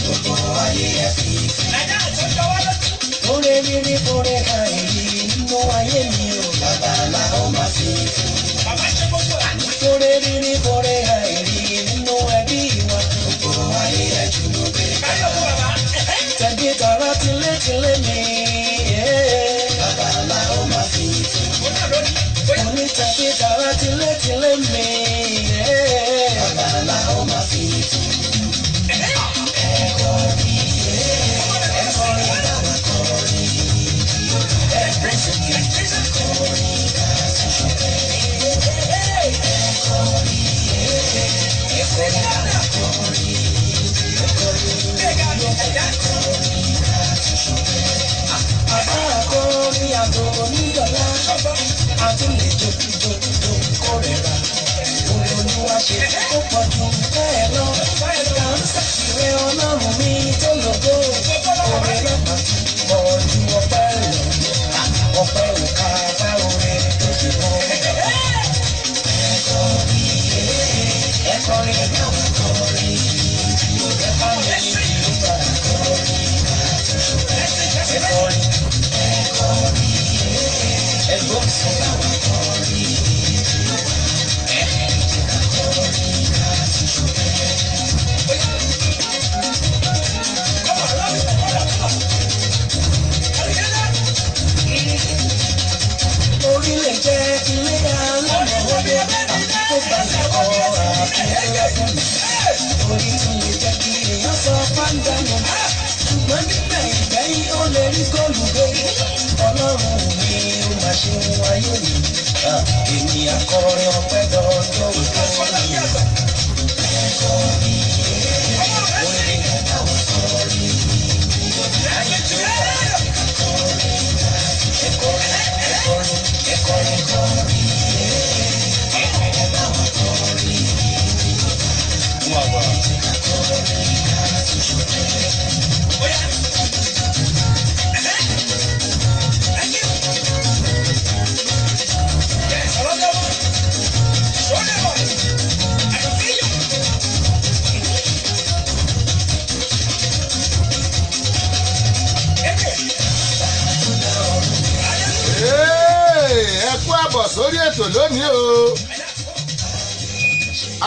gbogbo ayé ẹ fi oore rírí oore àìrí nínú ayé mi o bàbá la ó máa fi oore rírí oore àìrí nínú ẹbí wa gbogbo ayé ẹ jùlọ bẹ́ẹ̀ tẹ̀gbẹ́ tara tilétilé mi bàbá la ó máa fi onítẹ̀gbẹ́ tara tilétilé mi bàbá la ó máa fi sórí ètò lónìí o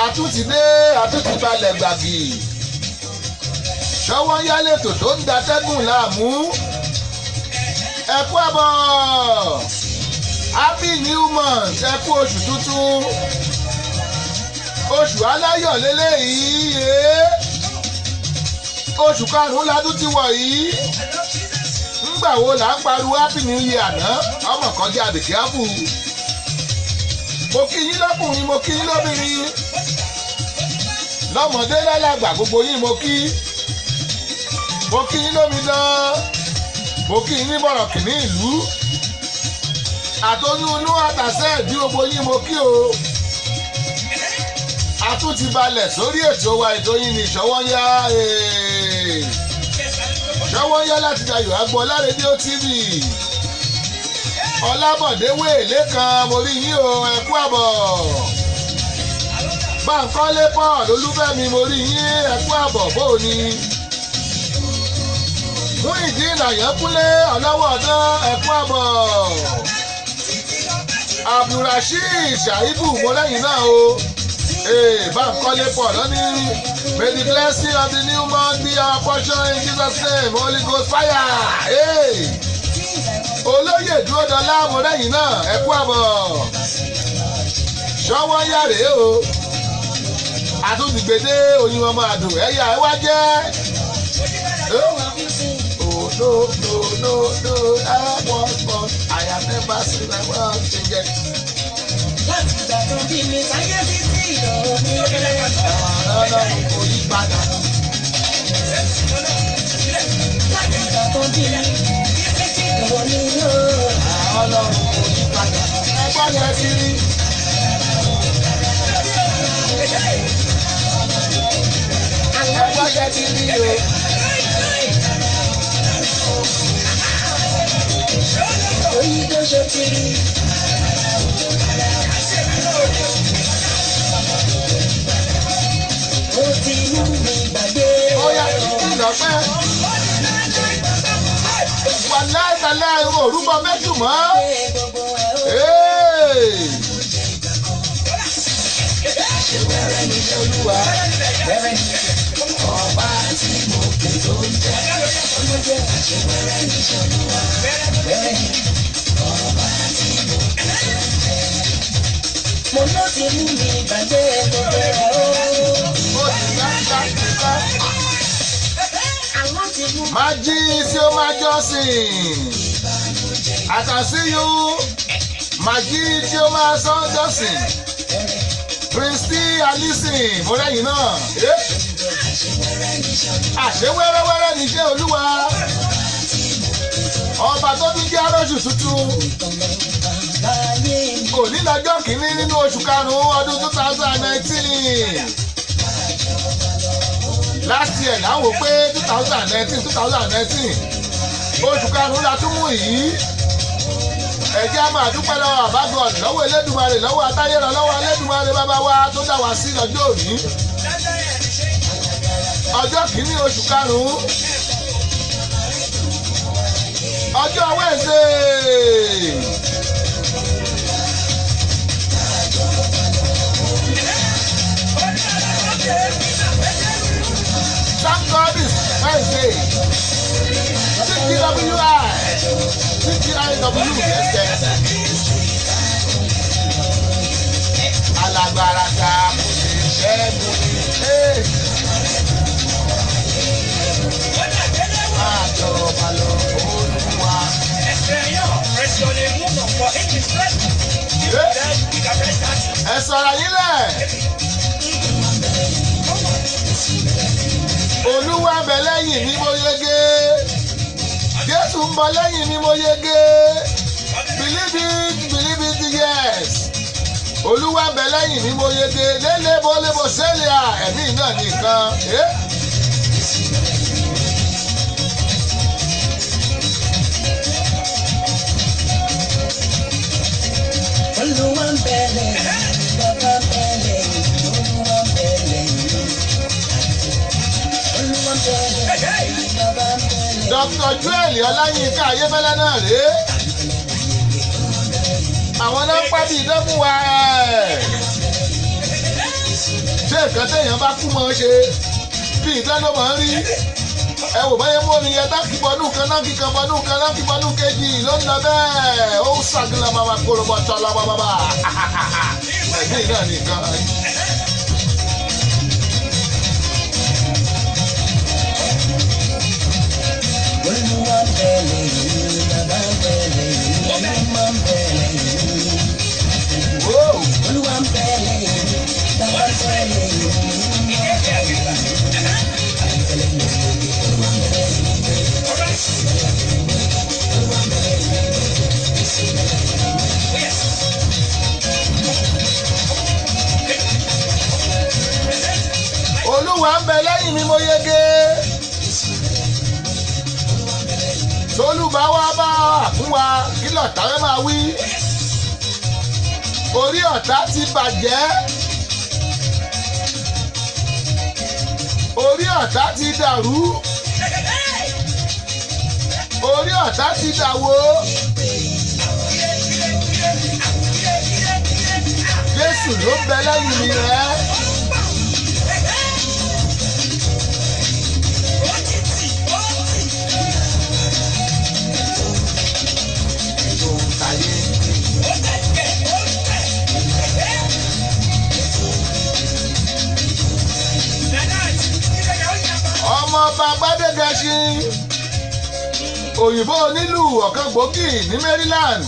àtúntì balẹ̀ gbàgì ṣọwọ́ yálètò tó ń datẹ́gùn láàmú ẹ kú àbọ̀ happy new month ẹ kú oṣù tuntun oṣù aláyọ̀ lélẹ́yìí oṣù karùn-ún ládùn ti wọ̀ yìí ńgbà wo là ń pariwo happy new year àná ọmọ kan jẹ́ àbìkí ápù. Mo kí yín lọ́kùnrin mo kí yín lóbìnrin lọ́mọdé lálàgbà gbogbo yín mo kí yín lómìdán mo kí yín ní bọ̀rọ̀kìnní ìlú àtọ́yún inú àtàsẹ́ ìdí gbogbo yín mo kí o àtúntì balẹ̀ sórí ètò wa ètò yín ní Ṣọwọ́nyá Ṣọwọ́nyá láti Dayọ̀ Agboola rédíò TV. Ọlábọ̀dé wèlé kan mo rí yín o ẹ kú àbọ̀. Báńkọ́lé Paul Olúfẹ́mi mo rí yín ẹ kú àbọ̀ bóò ni. Muyideen Àyànkúnlé ọlọ́wọ́ ọ̀dán ẹ kú àbọ̀. Abdulrasheed Shaibu mo lẹ́yìn náà o. Báńkọ́lé Paul lọ́ní may the blessing of the new month be our portion in Jesus name Holy Ghost fire. Olóyè Dúródọlá mọ̀lẹ́yìn náà ẹ kú àbọ̀. Ṣọwọ́nyá rèé o àtúntìgbèdé oyin ọmọ àdùn ẹ̀yà ẹ wá jẹ́. No, I was born, I have never seen my world change. Láti ìgbà tó bí mi sáyé títí ìdọ̀rọ̀ mi ọlọ́run kò yí padà. Láti ìgbà tó bí mi ìwọ ni yóò ọlọ́run kò yí padà. Ẹgbọ́n yẹn ti rí. Ẹgbọ́n yẹn ti rí o. Oyin tó ṣe ti rí. Ó ti mú mi gbàgbé. Ó yá ìlọ ọpẹ́. Wà láìtàlẹ́ orúkọ méjì mọ́. Àṣewẹ́rẹ́ ní Olúwa. Ọba tí mo pè tó ń jẹ́. Àṣewẹ́rẹ́ ní Olúwa. Ọba tí mo pè tó ń jẹ́. Mo ló ti mú mi gbàgbé gbogbo ẹ̀ o. Májí tí ó máa jọ́sìn. I can see you. Májí tí ó máa sán jọ́sìn. Kristi Alison mo lẹ́yìn náà. Àṣewẹ́rẹ́wẹ́rẹ́ níṣẹ́ Olúwa. Ọba tó tún jẹ́ aróṣù tuntun. Òní lọ́jọ́ kìíní nínú oṣù karùn-ún ọdún 2019. Last year láwọn pé 2019 oṣù karùn-ún la tún mú yìí. Ẹ jẹ́ á máa dúpẹ́ lọ́wọ́ àbágọ́ọ̀d lọ́wọ́ Elédùmarè lọ́wọ́ Atáyérọ lọ́wọ́ Elédùmarè bàbá wa tó dá wa sí lọ́jọ́ òní. Ọjọ́ kìíní oṣù karùn-ún. Ọjọ́ Wednesday. Thank God it's Wednesday. CTIW, yes. Alágbára ta kò lè ṣẹ́gun. Máa jọba lọ Olúwa. Ẹ sọ̀rọ̀ yín lẹ̀. Olúwa ń bẹ lẹ́yìn mi mo yege. Jésù ń bọ̀ lẹ́yìn mi mo yege. Believe it, yes. Olúwa ń bẹ lẹ́yìn mi mo yege. Lélebo sẹ́lẹ̀ à ẹ̀mí náà nìkan. Olúwa ń bẹ lẹ́yìn mi, bàbá ń bẹ lẹ́yìn mi, Olúwa ń bẹ lẹ́yìn mi. Olúwa ń bẹ lẹ́yìn mi, bàbá ń bẹ lẹ́yìn mi. Dr. Joel Ọláyínká Ayéfẹ́lẹ́ náà rèé. Àwọn náà ń pa bí idán fún wa. Ṣé nǹkan téèyàn bá kú mọ́ ṣe bí idán ló máa ń rí? Ẹ wò báyẹn mú omi yẹn dákì bọ́nú kan náà kíkan bọ́nú kan náà kí bọ́nú kejì ló ń lọ bẹ́ẹ̀. Ó ṣàgìlà bàbá kólóbọ̀ tọ́lá bàbá. Ẹ̀gbìn náà nìkan. Olúwa ń bẹ lẹ́yìn mi, bàbá ń bẹ lẹ́yìn mi, ọmọ ń bẹ lẹ́yìn mi. Olúwa ń bẹ lẹ́yìn mi, bàbá ń bẹ lẹ́yìn mi, ọmọ ń bẹ lẹ́yìn mi. Olúwa ń bẹ lẹ́yìn mi mo yege. Tolúbà wá bá fún wa kí lọ̀tá rẹ̀ máa wí. Orí ọ̀tá ti bàjẹ́. Orí ọ̀tá ti dàrú. Orí ọ̀tá ti dàwó. Jésù ló ń bẹ lẹ́yìn mi rẹ̀. Ọmọ ọba Gbádégẹṣin òyìnbó onílù ọ̀kan gbòógì ní Maryland.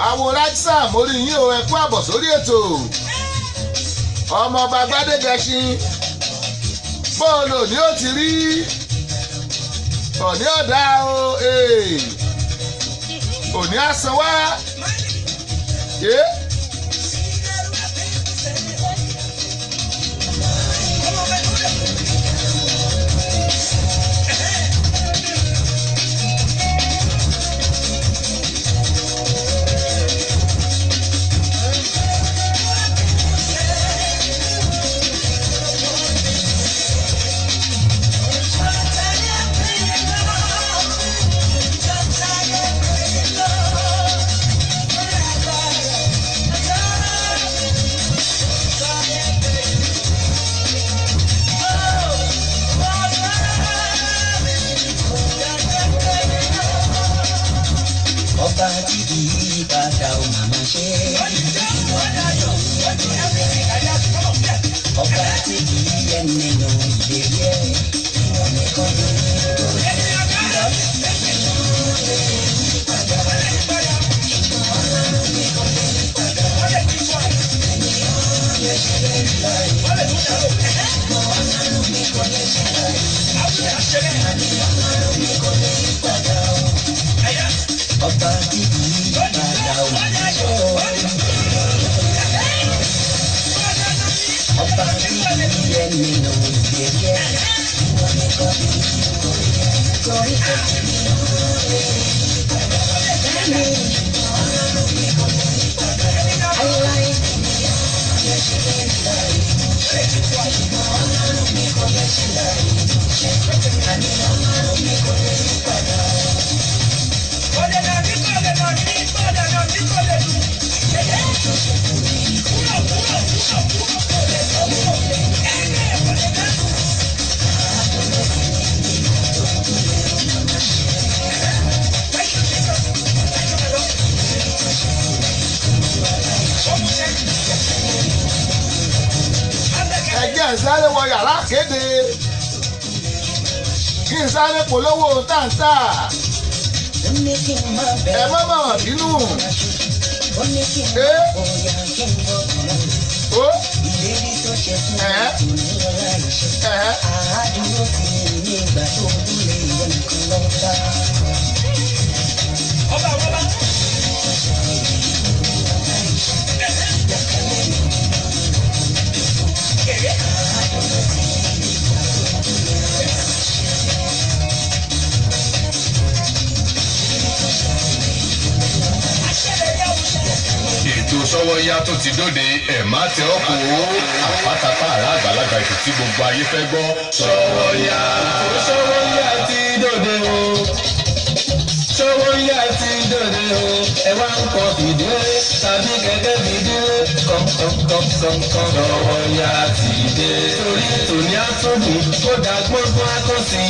Àwòrán Sam orí yín o, ẹ kú àbọ̀ sórí ètò. Ọmọ ọba Gbádégẹṣin bóòlù ni ó ti rí òní ọ̀dà o, òní àsan wá. ìdèyẹ ìwọ̀n nìkan ló ní lórí. Ọba bíbí padà òjò. Ọba bíbí ẹni ló ń gbẹ̀yẹ. Ìwọ nìkan ní orí ẹ̀ torí ẹ̀jẹ̀ mi lóore. Bẹ́ẹ̀ni ọlọ́run mi kò lè yí padà. Aláì lè ṣe láì ṣe. Ọlọ́run mi kò lè ṣe láì ṣe. Àní ọlọ́run mi kò lè yí padà. Ẹ̀jẹ̀ ń sáré wọ yàrá kéde kí n sáré polówó táǹtà ẹ má bà wọ́n bínú. Ètò Sọ́wọ́nyá tó ti dóde ẹ̀ má tẹ ọ́ kó àpátápá àrà àgbàlagbà ètò tí gbogbo ayé fẹ́ gbọ́. Sọ́wọ́nyá. Ètò Sọ́wọ́nyá ti dóde o. Sọ́wọ́nyá ti dóde o. Ẹ wá ń kọ fìdílé tàbí gẹ́gẹ́ fìdílé kọ̀ǹkọ̀ǹkọ̀ǹkọ̀ǹ. Sọ́wọ́nyá ti dé. Torí tòní àtúndùn ó dá gbọ́ngbọ́n àtọ́sí.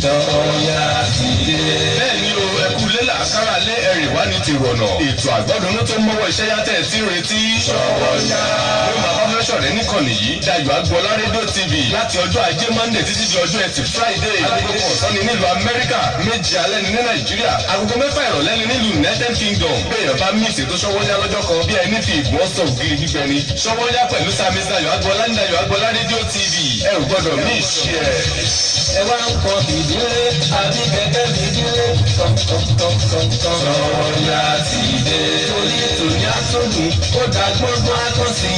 Sọ́wọ́nyá ti dé. Bẹ́ẹ̀ni o, ẹkú lélà kára lé ẹ̀rìn wá ní ti rọ̀nà. Ètò àgbọ́dúnú tó mọ́wọ́ iṣẹ́ yàtẹ̀ tí ń retí. Sọ́wọ́nyá. Ló máa bá fẹ́ sọ̀rọ̀ níkànnì yìí. Dayọ̀ Agboola rédíò TV láti ọjọ́ ajé Monday títí di ọjọ́ ẹtì Friday. Agogo kan ọ̀sán ni nílùú Amẹ́ríkà, méje alẹ́ ni ní Nàìjíríà. Agogo mẹ́fà ìrọ̀lẹ́ ni nílùú United Kingdom. Béèyàn bá mí ìṣètò Sọ́wọ́nyá lọ́jọ́ kan bí ẹni fi ìgbọ́n sọ ògiri gbígbẹ ni. Sọ́wọ́nyá pẹ̀lú Sami Dayọ̀ Agboola ní Dayọ̀ Agboola rédíò TV. Ẹ ò gbọ́dọ̀ mí ìṣe ẹ̀. Ẹ wá ń kọ fìdílé àbí gẹ́gẹ́ fìdílé kọ̀ǹkọ̀ǹkọ̀ǹkọ̀ǹ. Sọ́wọ́nyá ti dé. Torí tòní àtúndùn ó dá gbọ́ngbọ́n àtọ́sí.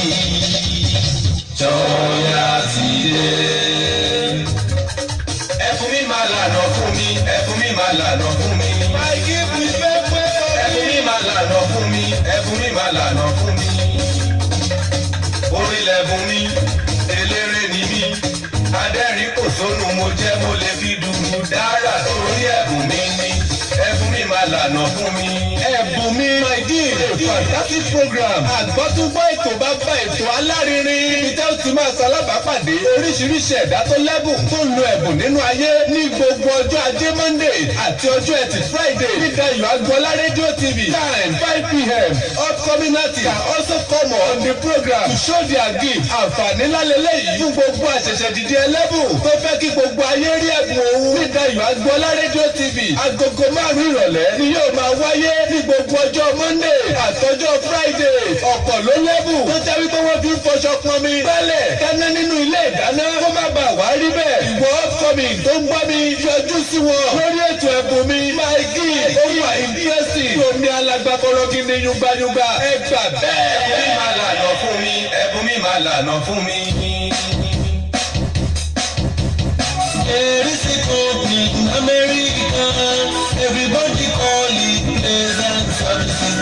Sọ́wọ́nyá ti dé. Ẹ fún mi máa lànà fún mi, ẹ fún mi máa lànà fún mi. Máìkì fún pẹ́pẹ́. Ẹ fún mi máa lànà fún mi, ẹ fún mi máa lànà fún mi. Orílẹ̀ fún mi, eléré ni mí. Adẹ́rìn kò sónú mo jẹ́ mo lè fi dùrù dára torí ẹ̀bùn mi ni. Ẹ̀bùn mi máa lànà fún mi. Ẹ̀bùn mi my dear a fantastic program. Àgbọ́túgbọ́ ètò bá bá ètò alárinrin. Ibi tẹ́ ó ti máa ṣalábàápàdé oríṣiríṣi ẹ̀dá tó lẹ́bùn tó ń lo ẹ̀bùn nínú ayé ní gbogbo ọjọ́ ajé Monday àti ọjọ́ ẹtì Friday ní Dayọ̀ Agboola rédíò TV time 5 p.m. Upcoming artists are also come on the program to show their gift. Àǹfààní lálẹ́lẹ́ yìí fún gbogbo àṣẹ̀ṣẹ̀ dìde ẹlẹ́bùn tó fẹ́ kí gbogbo ayé rí ẹ̀bùn òun ní Dayọ̀ Agboola rédíò TV. Agogo 5 ìrọ̀lẹ́ ni yóò máa wáyé ní gbogbo ọjọ́ Monday àtọjọ́ Friday. Ọ̀pọ̀ ló lẹ́bùn tó jẹ́ wípé wọ́n fi ń fọṣọ pọnmi gbálẹ̀ dáná nínú ilé ìdáná kó má bàa wá rí bẹ́ẹ̀. Ìwọ upcoming tó ń gbọ́ mi yọjú sí wọn lórí ètò ẹ̀bùn mi máìkì ó wà interesting. Omi alágbàbọ̀rọ̀ kí ni yúgbáyúgbá ẹ gbà bẹ́ẹ̀. Ẹ̀bùn mi máa lànà fún mi, ẹ̀bùn mi máa lànà fún mi. Erisi company in America, everybody call it Pleasant Services.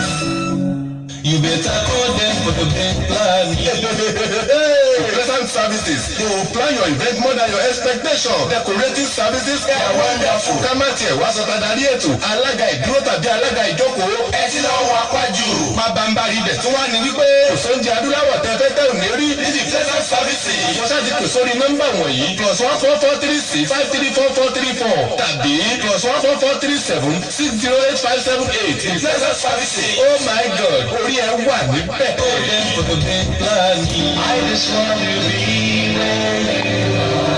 You better call them for the big plan. Pleasant Services. They will plan your event more than your expectation. Decorating services are wonderful. Kámátì ẹ̀ wá sọ tàdárí ètò. Alága ìdúró tàbí alága ìjókòó. Ẹ ti lọ́wọ́ wá pàjù. Pàbàmbarì ibẹ̀ tó wá ní wípé kò sóúnjẹ adúláwọ̀ tẹ́fẹ́ tẹ́ ò ní rí. Ní ti Pleasant Services. Wọ́n ṣáàjì pè sórí nọ́mbà wọ̀nyí. +14436 534434 tàbí +14437 608578. The Pleasant Services. Oh my God! Orí ẹ wà níbẹ̀. I just want you to be be where you are.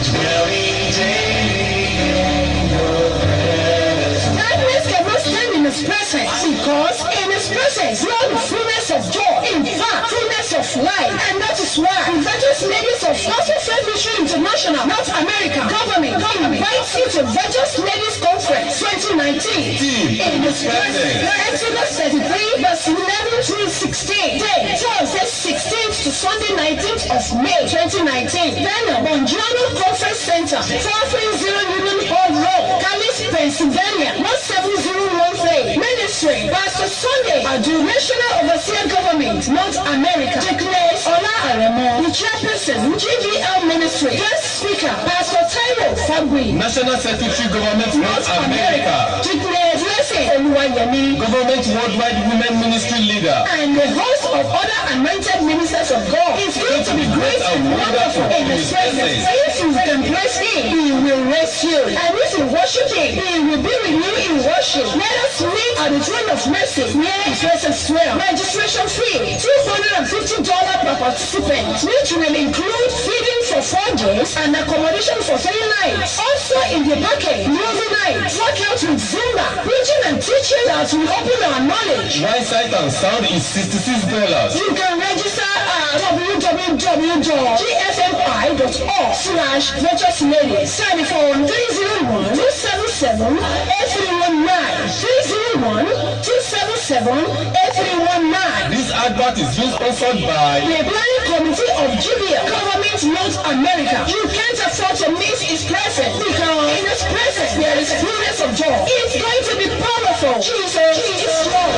Dwelling daily in your presence. Darkness cannot stand in His presence, because in His presence dwells the fullness of joy. In fact, fullness of life. And that is why the Virtuous Ladies of Gospel Faith Mission International, North America, government invites you to Virtuous Ladies Conference 2019. In His presence. Exodus 33 verse 11 through 16. Day, Thursday 16th to Sunday 19th of May 2019. Venue, Bongiorno Conference Center, 430 Union Hall Road, Callis, Pennsylvania, 17013. Ministry, Pastor Sunday, National Overseer Government, North America, declares Ola Aremo, the chairperson, GVL Ministry. Guest speaker, Pastor Taiwo Fagui, National Secretary Government North America. declares Blessing Oluwayemi, Government Worldwide Women Ministry Leader. and the host of other anointed ministers of God is going to be great and wonderful in His presence. If you can praise Him, He will raise you. And if you worship Him, He will be with you in worship. Let us meet at the throne of mercy near His presence well. Registration fee, $250 per participant, which will include feeding for 4 days and accommodation for 3 nights. Also in the package, movie night, workout with Zumba, preaching and teaching that will open our knowledge. Right sight and sound is $66. You can register at www.gfmi.org/virtuousladies. Telephone 301-277-8319. 301-277-8319. This advert is being sponsored by The Planning Committee of GBL, Government North America. You can't afford to miss His presence, because in His presence there is fullness of joy. It's going to be powerful. Jesus is Lord.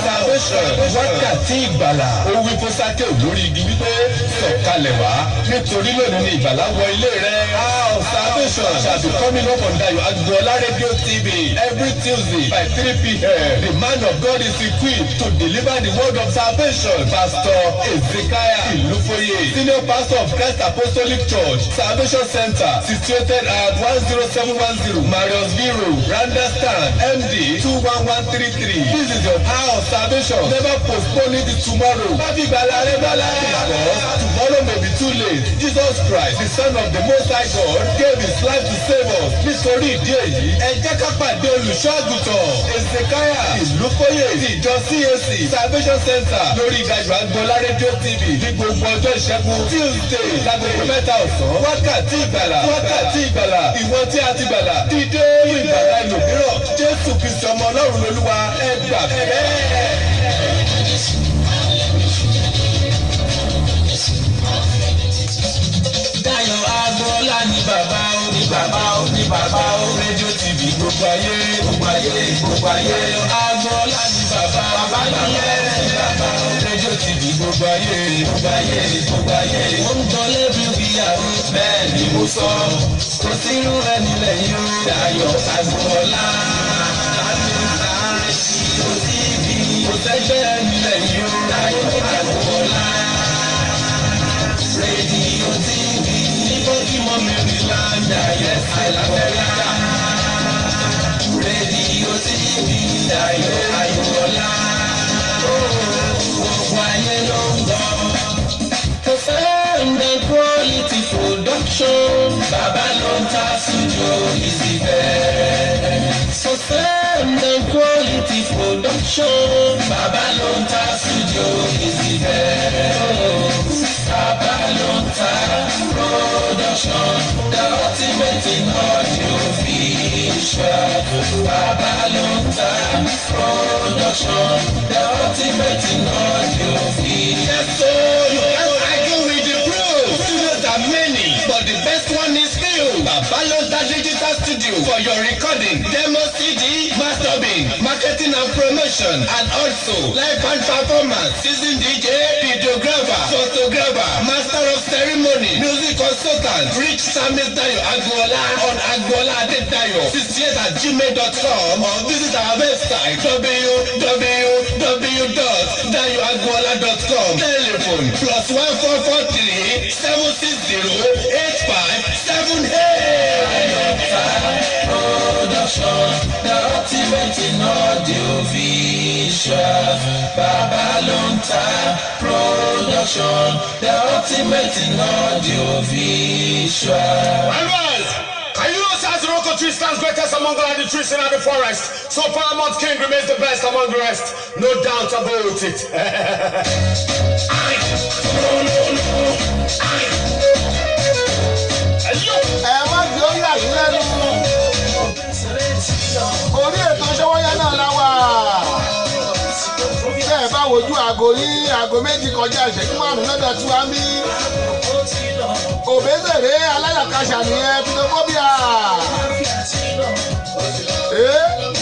Salvation wákàtí ìgbàlà òwe fọsákè lórí igi wípé sọ̀kalẹ̀ wá nítorí lónìí ni ìgbàlà wọ ilé rẹ̀. Salvation shall be coming up on Dayo Agboola Radio TV every Tuesday by 3 p.m. The man of God is equipped to deliver the word of salvation. Pastor Ezekiah Ilufoye, Senior Pastor of Christ Apostolic Church, Salvation Center, situated at 10710 Marius Vero, Randa Stand, MD 21133. This is your hour of salvation. Never postpone it to tomorrow. Because tomorrow may be too late. Jesus Christ, the Son of the Most High God, gave His life to save us. Nítorí ìdí èyí, ẹ jẹ́ ká pàdé olùṣọ́-àgùntàn Ezekiah Ilufoye ti ìjọ CAC Salvation Center lórí Dayo Agboola Radio TV ní gbogbo ọjọ́ ìṣẹ́gun Tuesday lágbègbè 3 ọ̀sán. Wákàtí ìgbàlà, wákàtí ìgbàlà, ìwọ tí a ti gbàlà, dídé ìgbàlà ẹlòmíràn. Jésù Kristi ọmọ Ọlọ́run lolúwa, ẹ gbà bẹ́ẹ̀. Dayo Agboola ni bàbá o, ni bàbá o, ni bàbá o. Radio TV gbogbo ayé, gbogbo ayé, gbogbo ayé. Dayo Agboola ni bàbá o, bàbá nìyẹn, ni bàbá o. Radio TV gbogbo ayé, gbogbo ayé, gbogbo ayé. Ó ń jọ lẹ́bí ìyàwó, bẹ́ẹ̀ ni mo sọ. Kò sí irú ẹni lẹ́yìn o. Dayo Agboola láti ta Radio TV. Kò sẹ́gbẹ́ ẹni lẹ́yìn o. Dayo Agboola Radio TV. Nígbàdìmọ̀ Maryland, yes, Alabama. Radio TV, Dayo Agboola. Gbogbo ayé ló ń gbọ́. Sound and quality production. Baba Lonta Studio is the best. Sound and quality production. Baba Lonta Studio is the best. Baba Lonta Production, the ultimate in audio visual. Baba Lonta Production, the ultimate in audio visual. Yes, so you can't argue with the pros. Studios are many, but the best one is still Baba Lonta Digital Studio for your recording, demo CD, mastering, marketing and promotion, and also live band performance, season DJ, videographer, photographer, master of ceremony, music consultant. Reach Samis Dayo Agboola on agboola.dayo68@gmail.com or visit our website www.dayoagboola.com. Telephone +1443 760 8578. ultimate in audiovisual. Babalonta production, the ultimate in audiovisual. Alright, and you know South Morocco tree stands greatest among all the trees in the forest. So Paramount King remains the best among the rest. No doubt about it. ẹ má jẹ́ ó yà yín lẹ́nu orí ètò Ṣówónyá náà la wà tẹ́ ẹ bá wojú aago yín aago méjì kọjá ìṣẹ́jú márùn-ún lọ́dọ̀ tí wàá mí Òbésèré aláyàkáṣà nìyẹn pitophobia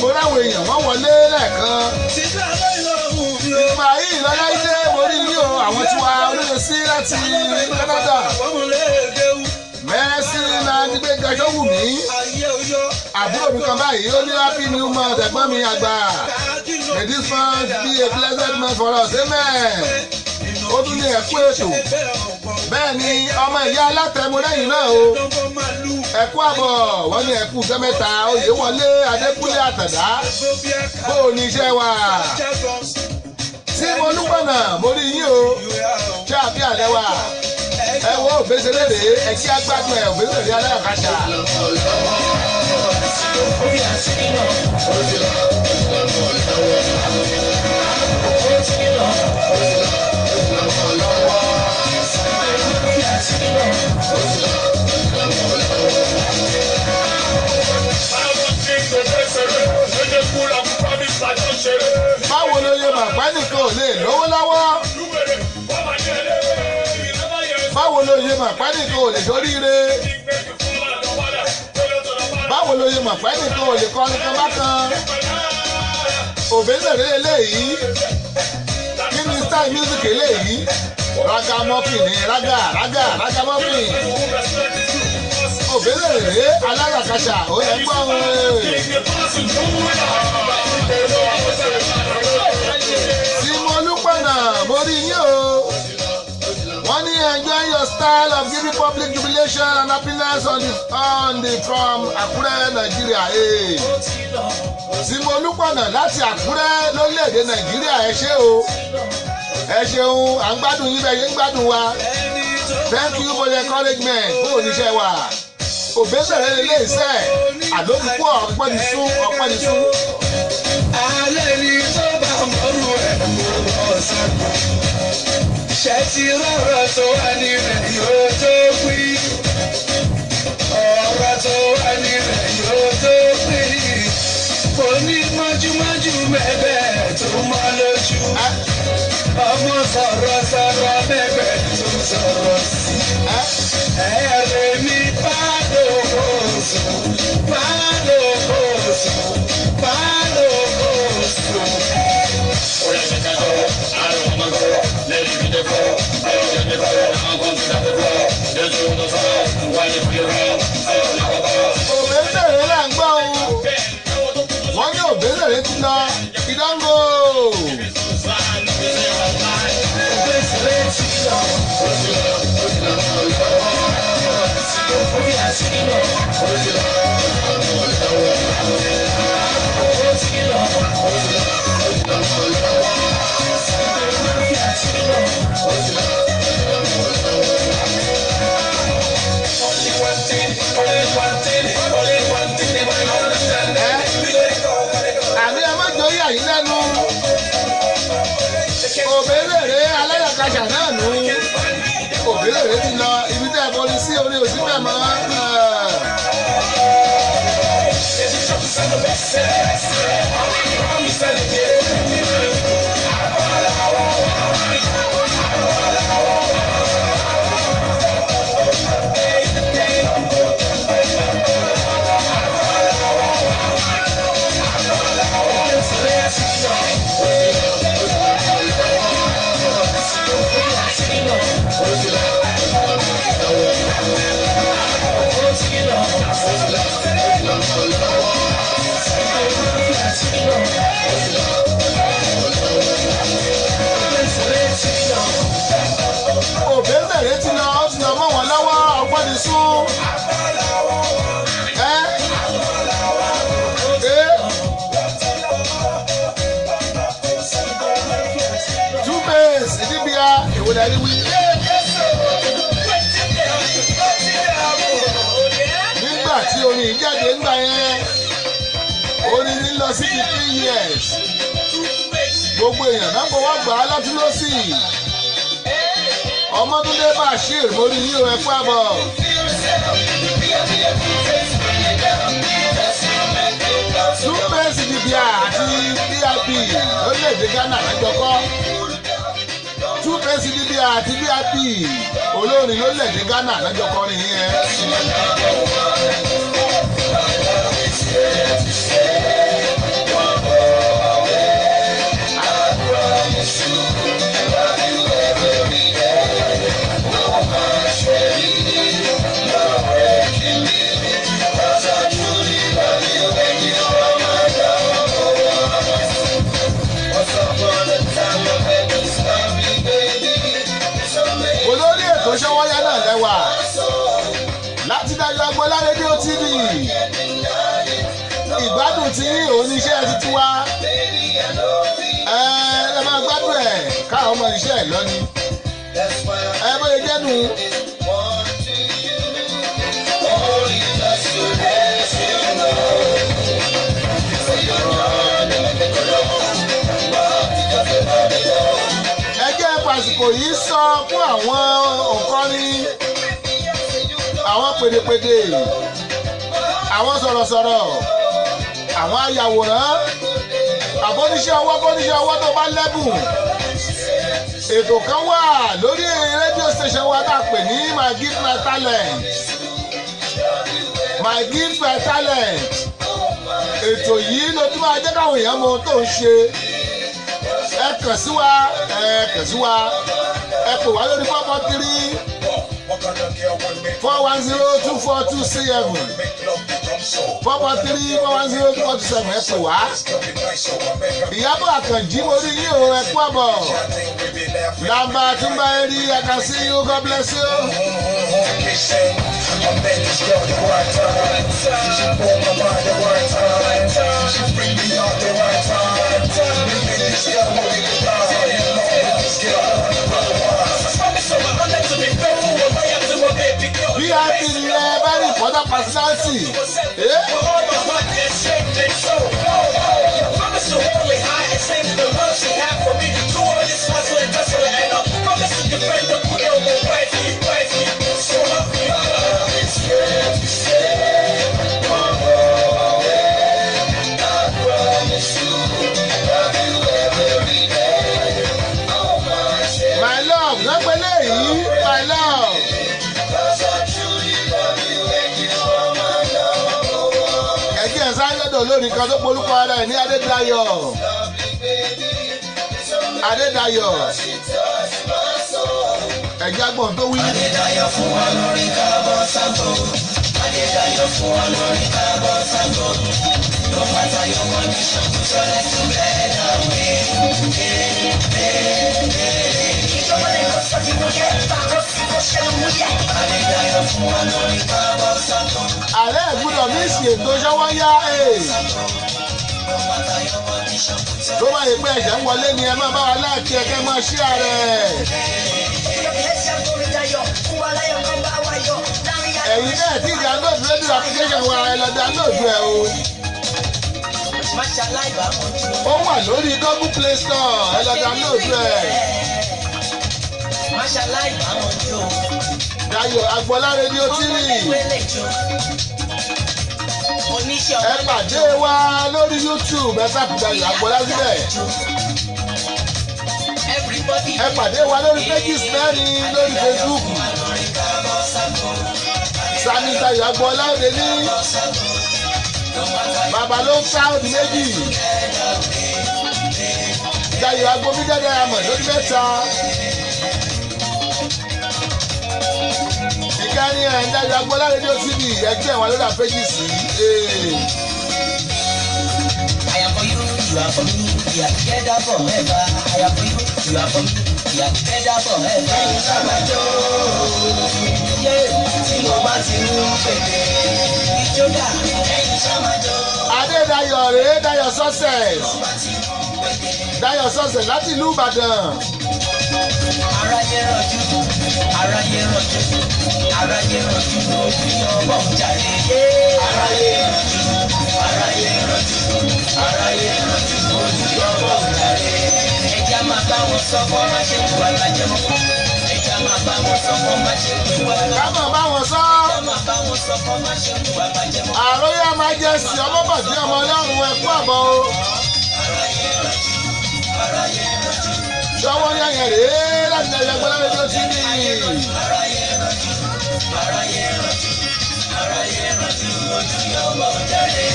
mo ráwọn èèyàn wọ́n wọlé lẹ́ẹ̀kan ìgbà yìí lọ́lá ilé mo rí yí o àwọn tí wàá olóyè sí láti Canada mẹ́sì náà ní pé gẹ́gẹ́ wù mí àbúrò mi kan báyìí ó ní happy new month ẹ̀gbọ́n mi àgbà may this month be a pleasant month for us amen ó tún ní ẹ̀kú ètò bẹ́ẹ̀ ni ọmọ ìyá alátẹ̀múrẹ́yìn náà o ẹ̀kú àbọ̀ wọ́n ní ẹ̀kú sẹ́mẹ́ta Oyèwọlé Adékúnlé Àtàndá bó o ní iṣẹ́ wa tí mo lúpọ̀nà mo rí yín o ṣé àbí àlẹ́ wa ẹ wo Òbésèré rèé ẹ kí agbádùn ẹ Òbésèré aláyàkáṣà. Báwo ló yẹ màpá nìkan ò lè lówó lọ́wọ́? Báwo ló yẹ màpá nìkan ò lè ṣoríire? Báwo ló yẹ màpá nìkan ò lè kọ́ nìkan bákan? Òbésèré eléyìí kí ni style music eléyìí? Ragamuffin ni ragamuffin. Òbésèré aláyàkáṣà ó yẹ gbọ́ òun. Tí mo lúpọ̀nà mo rí yín o. Wọ́n ní enjoy your style of giving public jubilation and happiness on the from Àkúrẹ́ Nàìjíríà. Tí mo lúpọ̀nà láti Àkúrẹ́ lórílẹ̀‐èdè Nàìjíríà ẹ ṣé o. Ẹ ṣeun à ń gbádùn yín bẹ́ẹ̀ yín ń gbádùn wa. Thank you for the encouragement bó o níṣẹ́ wa. Òbésèré ilé iṣẹ́ àdókùkù ọ̀pọ̀ ní sún. Alẹ́ ni tó bá mọ́rù ẹ̀ mọ́ ọ̀sán. Ṣé ti rọ̀rọ̀ tó wà nílẹ̀ yóò tó pín? Ọ̀rọ̀ tó wà nílẹ̀ yóò tó pín. Kò ní mọ́júmọ́jú mẹ́bẹ̀ tó mọ́ lójú. Ọmọ sọ̀rọ̀ mẹ́bẹ̀ tó sọ̀rọ̀ sí. Ẹ̀rẹ̀ mi Pálókòsò. Òbésèré là ń gbọ́ o. Wọ́n ní Òbésèré ti lọ ìdánwò. Àbí ẹ má jòyè yín lẹ́nu. Òbésèré aláyàkáṣà náà nù. Òbésèré ti lọ ibi tẹ́ ẹ borí sí orí òsì bẹ́ẹ̀ mọ́. lẹ́rí wí. nígbà tí orin ìjáde ńgbà yẹn orin ní lọ sí di 3 years gbogbo èèyàn náà fọwọ́ gbà á lọ́tún lọ́sì. Ọmọdúndé Bashir mórí yí o ẹ kú àbọ̀. Super Sidibia àti BRP lórílẹ̀‐èdè Ghana lẹ́jọ́kọ́. Super Sidibia àti BRP olórin lórílẹ̀‐èdè Ghana lẹ́jọ́kọ́ nìyẹn. Ṣọwọ́yá náà lẹ́wà láti Dayọ̀ Agboola rédíò TV ìgbádùn tí oníṣẹ́ ti tú wá ẹ máa gbádùn ẹ̀ káwọn ọmọ iṣẹ́ ẹ̀ lọ́ni ẹ bóyá jẹ́nu. Àsìkò yìí sọ fún àwọn òǹkọrin àwọn pèdèpèdè àwọn sọ̀rọ̀sọ̀rọ̀ àwọn ayàwòrán àbóníṣẹ́ ọwọ́ tó bá lẹ́bùn ètò kan wà lórí rédíò station wa tá a pè ní My Gift My Talent My Gift My Talent ètò yìí ló tún máa jẹ́ káwọn èèyàn mọ ohun tó ń ṣe. Ẹ kàn sí wa ẹ pè wá lórí 443-410-24267 443-410-24267 ẹ pè wá. Ìyábọ̀ Àkànjí mo rí yín o ẹ kú àbọ̀. Làǹbà Túnbà Eri I can see you, God bless you. VIP rẹ̀ very important personality. My love, lọ́pẹ́lẹ́ yìí, my love. Ẹ̀jẹ̀ sáyẹ́dọ̀ lónìí kan tó polúkọ ara ẹ̀ ní Adédayọ̀. Ẹ̀jẹ̀ agbọ̀n tó wí. Adédayọ̀ fún wa lórí kábọ̀ sábò. Adédayọ̀ fún wa lórí kábọ̀ sábò. No matter your condition, put your legs together. Adédayọ̀ fún wa lórí kábọ̀ sábò. Ààrẹ gbọ́dọ̀ ní ìsìn ètò Ṣọwọ́yá tó bá yẹ pé ẹ̀jẹ̀ ń wọlé ni ẹ máa bá wa láàkì ẹ̀kẹ́ máa ṣí ààrẹ. Ẹ̀yin náà tí download radio application wa ẹ lọ download ẹ o. Ó wà lórí Google Play Store ẹ lọ download ẹ. Dayọ̀ Agboola rédíò TV. Ẹ pàdé wa lórí YouTube ẹ sáàpù Dayọ̀ Agboola síbẹ̀. Ẹ pàdé wa lórí pages mẹ́rin lórí Facebook. Sani Dayọ̀ Agboola òde ní. Bàbá ló ń ká òdì méjì. Dayọ̀ Agbomidede àmọ̀ lórí mẹ́ta. Ìkànnì ẹ̀ ń Dayọ̀ Agboola rédíò TV ẹgbẹ́ wọn lórí àpéjìsì. I am for you, you are for me, we are together forever. I am for you, you are for me, we are together forever. Ẹyin sábàjọ́, tí mo bá ti ń pèpè, ìjọba ẹyin sábàjọ́. Adédayọ̀ rèé Dayọ̀ success. Dayọ̀ success láti ìlú Ìbàdàn. aráyé rọ̀jú aráyé rọ̀jú aráyé rọ̀jú lójú ọgbọ́n jáde. aráyé rọ̀jú aráyé rọ̀jú aráyé rọ̀jú lójú ọgbọ́n jáde. ẹja máa bá wọn sọ kọ́ máa ṣe wù àgbàjẹ́ mọ́. ẹja máa bá wọn sọ kọ́ máa ṣe wù àgbàjẹ́ mọ́. ká máa bá wọn sọ. ẹja máa bá wọn sọ kọ́ máa ṣe wù àgbàjẹ́ mọ́. àròyé máa jẹ sí ọmọbàdí ọmọ ọlọ́run ẹ̀kú àbọ̀ o. aráyé rọ̀jú aráyé rọ̀jú. ṣọwọ́ ní àyẹ̀ rèé láti ẹ̀yẹ gbọ́dọ̀ lójú sí ní. aráyé rọ̀jú aráyé rọ̀jú aráyé rọ̀jú lójú ọgbọ́n jáde.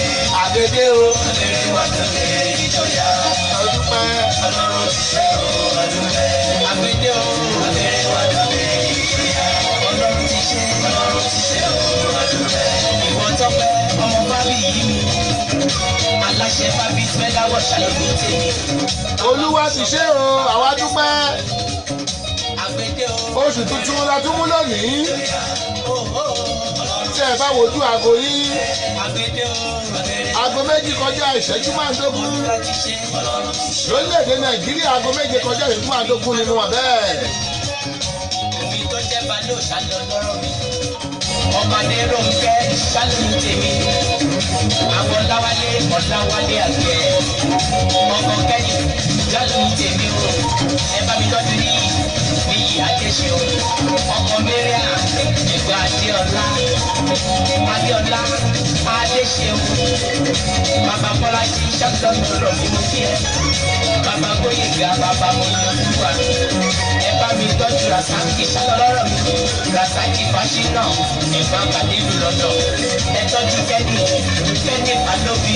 àgèdè o. abẹ́rẹ́ wà lóde ìjọya. ọdúnpẹ́. ọlọ́run ti ṣe o ọdúnpẹ́. àgbẹ̀dẹ o abẹ́rẹ́ wà lóde ìjọya. ọlọ́run ti ṣe o ọdúnpẹ́. ìwọ tọpẹ́ ọmọ bábí yìí mi. aláṣẹ bábí fẹ́láwọ̀ ṣàlùkù tèmi. olúwa ti ṣe o àwa dúpẹ́. àgbẹ̀dẹ o. oṣù tuntun la tún mú lónìí. tí ẹ bá wojú aago yín. àgbẹ̀dẹ o. aago méjì kọjá ìṣẹ́jú márùndógún. lórílẹ̀‐èdè nàìjíríà aago méje kọjá ìṣẹ́jú márùndógún nínú wa bẹ́ẹ̀. omi tó jẹ́ balẹ̀ òṣàlẹ̀ ọlọ́rọ̀ mi. ọmọdé Rónkẹ́ ṣálùú tèmi. àwọn ọ̀làwálé àgbẹ̀. ọkọ̀ kẹ́yìn ṣálùú tèmi o. ẹ bá mi tọ́jú ní Adéṣe o. ọkọ̀ mẹ́rìà ẹ̀gbọ́n Adéọlá Adéṣe o. bàbá Bọ́lájí ṣàtúntò lọ́rọ̀ mi mú kí ẹ. bàbá Gbóyèga bàbá mo yan fúwa. ẹ bá mi tọ́jú Rasaki ṣàlọ́rọ̀ mi. Rasaki Fáṣínà ẹ̀gbọ́n Kàdébù lọ́dọ̀. ẹ tọ́jú Kẹ́ni Balóbi.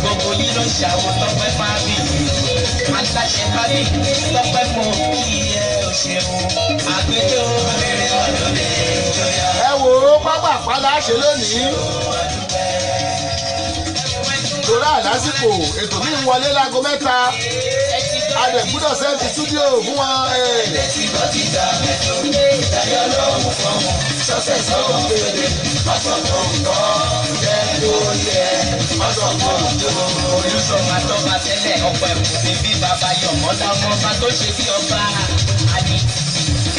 gbogbo yìí ló ṣàwọn Tọ́pẹ́ Fábí. aláṣẹ Fábí Tọ́pẹ́ mọ kí ẹ ò ṣeun. àgbẹ̀dẹ o abẹ́rẹ́ wà lóde ìjọya. ẹ wò ó pápá padà ṣe lónìí. torí àlásìkò ètò mi ń wọlé láago mẹ́ta. a dẹ̀ gbúdọ̀ sẹ́ẹ̀tì stúdíò fún wọn. olùsọ̀mà tọ́ba tẹ́lẹ̀ ọ̀pọ̀ ẹ̀kọ́ mi bí bàbá yọ̀mọ́ láwọn ọba tó ṣe bí ọba àdì.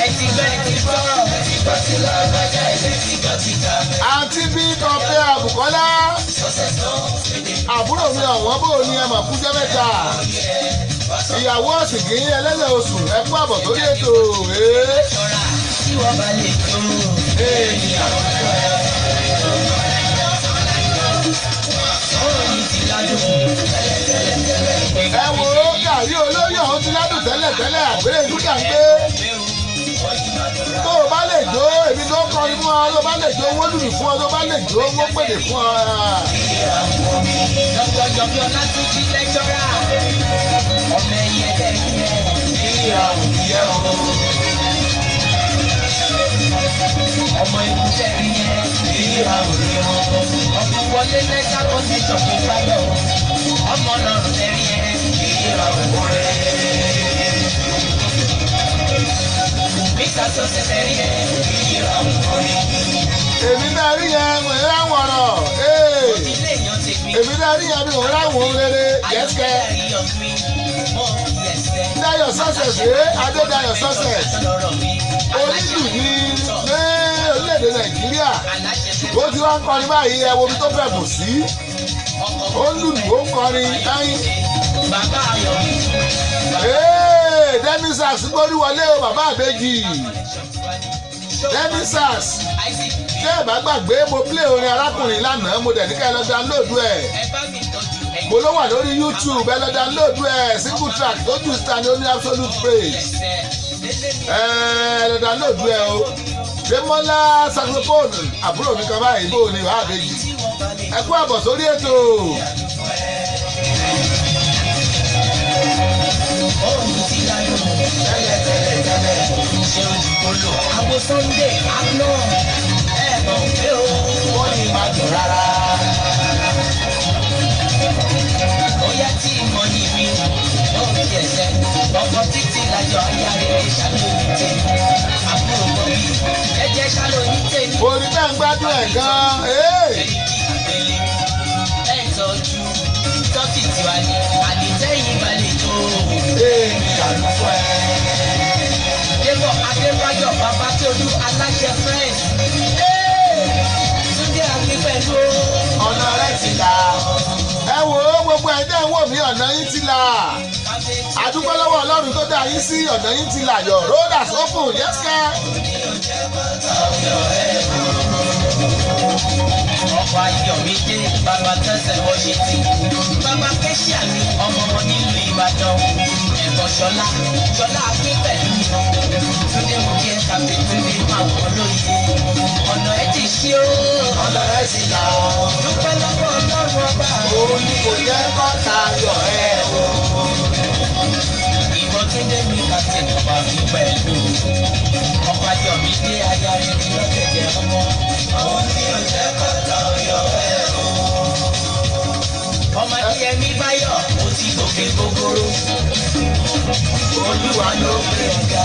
ẹ ti gbẹ́ ẹ ti gbọ́rọ̀ ẹ ti gbọ́ sí làbájá ẹ ti gbọ́ sí ta. àǹtí bí tọ́pẹ́ àbùkọ́lá. àbúrò mi ọ̀wọ́n bò ní ẹ mà kú jẹ́ mẹ́ta. ìyàwó ọ̀sìnkì ẹlẹ́lẹ̀ oṣù ẹ kú àbọ̀ tó dé ètò. ṣọ́ra tí wọ́n bá lè tó èèyàn ọ̀rọ̀ ẹ̀. ẹ wo gàrí olóyè ọ̀hún ti ládùn tẹ́lẹ̀ àgbélé dúkìá ń gbé. tó o bá lè jó èmi tó kọrin fún ọ tó bá lè jó owó lùlù fún ọ tó bá lè jó owó pèlè fún ọ. lọ́jọ́jọ́ bí ọlá tún jí lẹ́jọ́rà ọmọ ẹ̀yẹ tẹ̀lé ẹ̀ ọmọ ikú tẹ̀lé ẹ̀ ọmọ wọlé lẹ́jà tó ti jọ̀kún báyọ̀ ọmọ náà tẹ̀lé ẹ̀ Mr. Success tẹ̀lé ẹ̀ èmi náà rí yẹn mo ní láwọn ọ̀rọ̀ èmi náà rí yẹn mi ò láwọn rere yẹ́sẹ̀. Dayọ̀ Success Adédayọ̀ Success onílù ní orílẹ̀-èdè Nàìjíríà ó ti wá ń kọrin báyìí ẹ wo ibi tó fẹ́ bù sí ó ń lùlù ó ń kọrin táyìn. Demisas gbórí wọlé o bàbá àbẹ́jì Demisas tí ẹ bá gbàgbé mo play orin arákùnrin lánàá mo dẹ̀ ní ká ẹ lọ download ẹ̀ mo ló wà lórí YouTube ẹ lọ download ẹ̀ single track tó jù síta ní oní absolute praise ẹ lọ download ẹ̀ o Demola saxophone àbúrò mi kan báyìí bó o ní wàá àbẹ́jì ẹ kú àbọ̀ sórí ètò. Àgbo Sunday àná ẹ̀bọ̀n pé o wọ́n ní máa dùn rárá. Bóyá tí ìmọ̀ ní mi yóò fi ẹsẹ̀ ọkọ̀ títí lájọ ayáre ṣàlóyún tèmi. Àbúrò bọ̀bí ẹ̀jẹ̀ ṣàlóyún tèmi. Orí náà ń gbádùn ẹ̀ gan-an. Ẹ̀yìn kí àgbélé ẹ̀ tọ́jú tọ́kì tiwa ni àdìtẹ́yìn balẹ̀ tó. Èmi àlùfọ́ ẹ̀. aláṣẹ friend. Túndé àgbẹ̀ pẹ̀lú ọ̀nà rẹ̀ ti là. ẹ wo gbogbo ẹ̀dá ń wò mí ọ̀nà yín ti là. àdúgbò lọ́wọ́ ọlọ́run tó dá yín sí ọ̀nà yín ti là. Your road has opened. Yes, sir. ọkọ̀ Ayọ̀mídé bàbá tẹ̀sẹ̀ wọ́ṣẹ̀tì bàbá kẹ́síà ní ọmọ wọn nílùú Ìbàdàn ẹ̀kọ́ ṣọlá pín pẹ̀lú Túndé mú kí ẹ kàfé Túndé máa wọ lóye ọ̀nà ẹ̀ ti ṣí o ọ̀nà rẹ̀ ti là. dúpẹ́ lọ́wọ́ Ọlọ́run ọba òun ni kò jẹ́ kọ́ta yọ̀ ẹ́ o. ìwọ Túndé mi kàfé bàbá mi pẹ̀lú ọkọ̀ Ayọ̀mídé aya rẹ̀ ní ọ̀gẹ̀dẹ̀ ọmọ òun ni ò jẹ́ kọ́ta yọ̀ ẹ́ o. ọmọ Adéyẹmí Báyọ̀ ó ti gòkè gogoro olúwa ló gbé ọ̀gá.